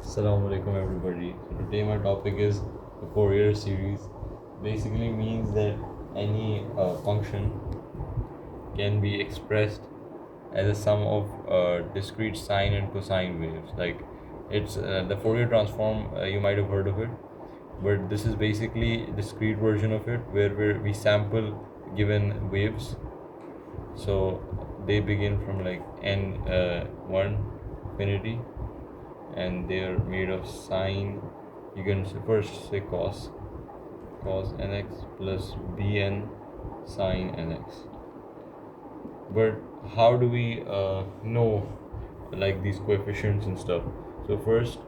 Assalamu alaikum everybody. So today my topic is the Fourier series. Basically means that any function can be expressed as a sum of discrete sine and cosine waves. Like it's the Fourier transform. You might have heard of it, but this is basically a discrete version of it where we sample given waves. So they begin from like n1 infinity, and they're made of sine. You can first say cos nx plus bn sine nx. But how do we know like these coefficients and stuff? So first,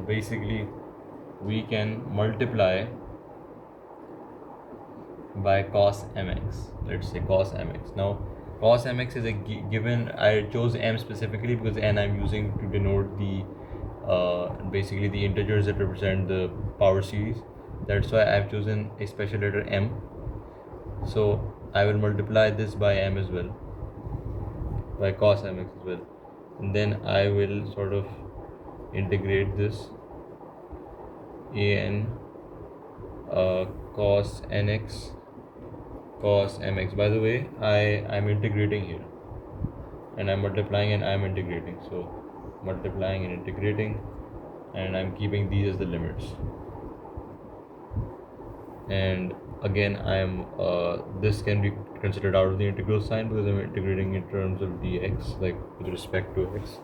basically, we can multiply by cos mx. Let's say cos mx. Now cos mx is a given. I chose m specifically because n I'm using to denote the basically the integers that represent the power series. That's why I've chosen a special letter m. So I will multiply this by m as well, by cos mx as well, and then I will sort of integrate this an cos nx cos mx. By the way, I'm integrating here, and I'm multiplying and I'm integrating. So multiplying and integrating, and I'm keeping these as the limits. And again, I'm this can be considered out of the integral sign because I'm integrating in terms of dx, like with respect to x.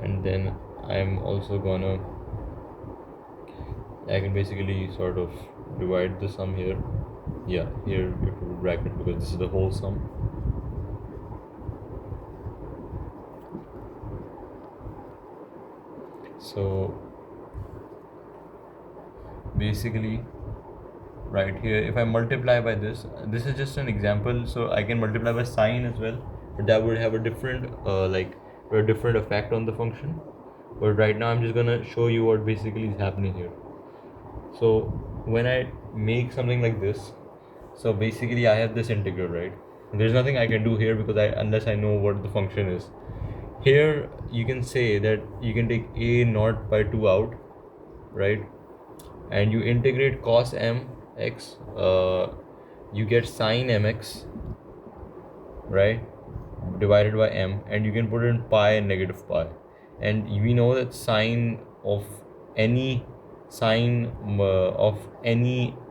And then I'm also gonna, I can basically sort of divide the sum here. Yeah, here you have to bracket because this is the whole sum. So basically right here, if I multiply by this is just an example, so I can multiply by sine as well, but that would have a different a different effect on the function. But right now I'm just gonna show you what basically is happening here. So when I make something like this, so basically I have this integral, right? And there's nothing I can do here because unless I know what the function is. Here you can say that you can take a naught by 2 out, right? And you integrate cos mx, you get sine mx, right, divided by m, and you can put in pi and negative pi. And we know that sine of any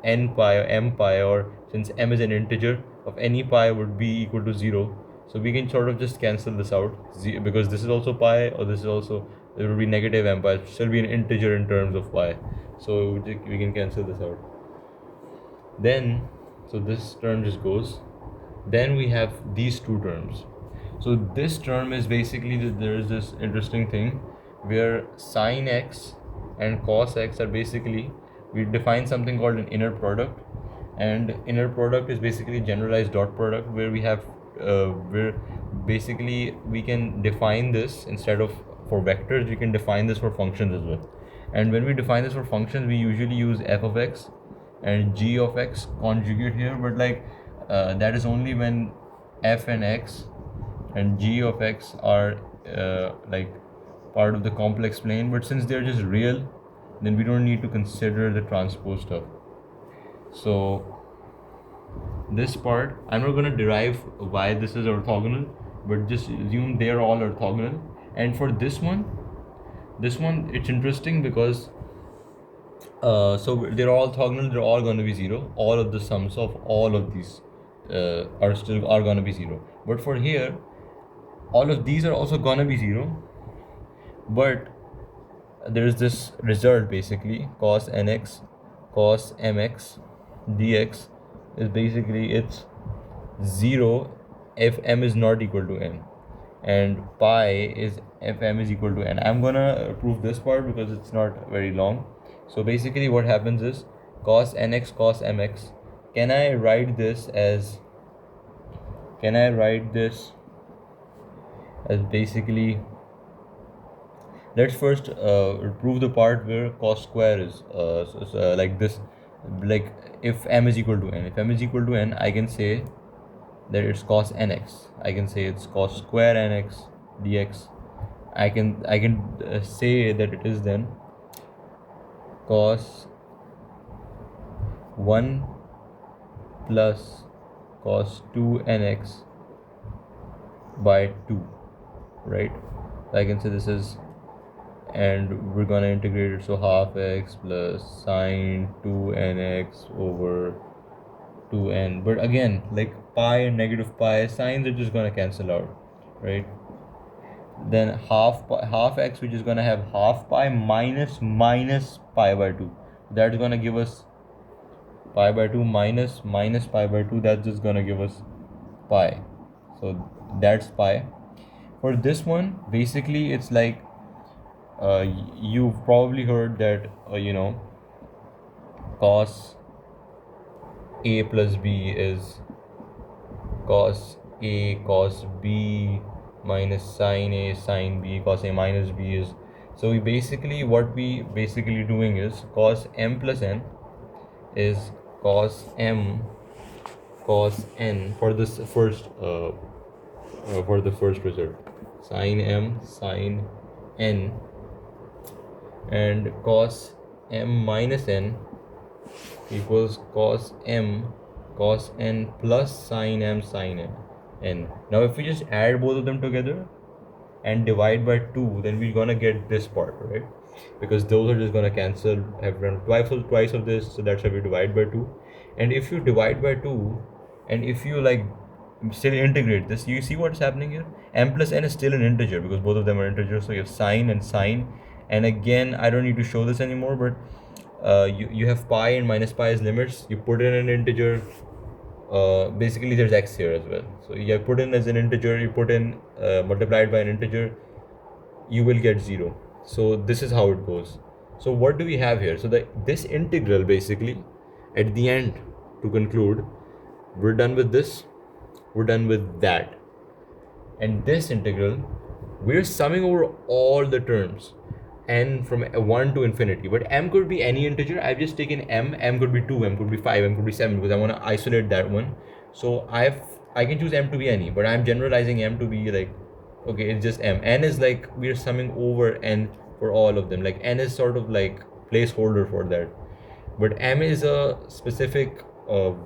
n pi or m pi, or since m is an integer, of any pi would be equal to 0. So we can sort of just cancel this out, because this is also pi, or this is also, there will be negative m pi, it will still be an integer in terms of pi. So we can cancel this out. Then, so this term just goes. Then we have these two terms. So this term is basically that there is this interesting thing where sine x and cos x are basically, we define something called an inner product, and inner product is basically generalized dot product, where we have where basically we can define this instead of for vectors, we can define this for functions as well. And when we define this for functions, we usually use f of x and g of x conjugate here, but like that is only when f and x and g of x are like part of the complex plane. But since they're just real, then we don't need to consider the transpose stuff. So this part, I'm not going to derive why this is orthogonal, but just assume they're all orthogonal. And for this one it's interesting because so they're all orthogonal, they're all going to be 0. All of the sums of all of these are going to be 0. But for here, all of these are also going to be 0, but there is this result basically, cos nx cos mx dx is basically, it's 0 if m is not equal to n, and pi is if m is equal to n. I'm gonna prove this part because it's not very long. So basically what happens is cos nx cos mx, can I write this as basically, let's first prove the part where cos square is like this, like if m is equal to n. If m is equal to n, I can say that it's cos nx. I can say it's cos square nx dx. I can say that it is then cos 1 plus cos 2 nx by 2, right? I can say this is, and we're gonna integrate it, so half x plus sine 2nx over 2n. But again, like pi and negative pi, signs are just gonna cancel out, right? Then half x, which is gonna have half pi minus pi by 2. That's gonna give us pi by 2 minus pi by 2. That's just gonna give us pi. So that's pi. For this one, basically, it's like you've probably heard that cos a plus b is cos a cos b minus sine a sine b. Cos a minus b is, so we basically, what we basically doing is cos m plus n is cos m cos n for this first for the first result, sine m sine n, and cos m minus n equals cos m cos n plus sine m sine n. Now if we just add both of them together and divide by 2, then we're gonna get this part, right? Because those are just gonna cancel, have run twice of this, so that's why we divide by 2. And if you divide by 2, and if you like still integrate this, you see what's happening here. M plus n is still an integer because both of them are integers, so you have sine and sine. And again, I don't need to show this anymore, but you have pi and minus pi as limits. You put in an integer, basically there's x here as well, so you put in as an integer, you put in multiplied by an integer, you will get 0. So this is how it goes. So what do we have here? So this integral, basically at the end, to conclude, we're done with this, we're done with that, and this integral, we're summing over all the terms, n from 1 to infinity. But m could be any integer. I've just taken m could be 2, m could be 5, m could be 7, because I want to isolate that one. So I can choose m to be any, but I'm generalizing m to be like, okay, it's just m. N is like we're summing over n for all of them, like n is sort of like placeholder for that, but m is a specific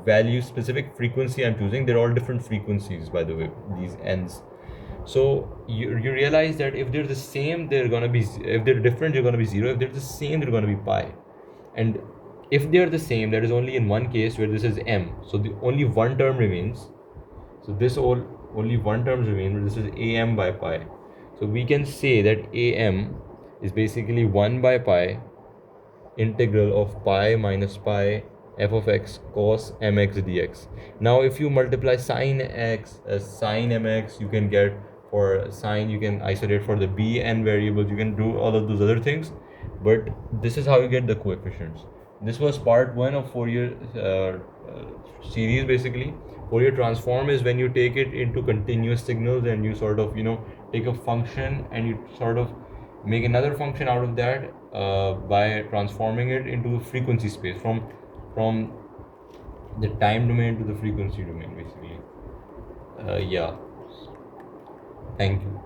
value, specific frequency I'm choosing. They're all different frequencies, by the way, these n's. So you realize that if they're the same, they're gonna be, if they're different, they're gonna be 0. If they're the same, they're gonna be pi. And if they're the same, that is only in one case where this is m, so the only one term remains. So this only one term remains. This is am by pi. So we can say that am is basically 1 by pi integral of pi minus pi f of x cos mx dx. Now if you multiply sine x as sine mx, you can get, for sine you can isolate for the b n variables, you can do all of those other things, but this is how you get the coefficients. This was part 1 of Fourier series. Basically, Fourier transform is when you take it into continuous signals and you sort of take a function and you sort of make another function out of that by transforming it into the frequency space, from the time domain to the frequency domain, basically. Yeah, thank you.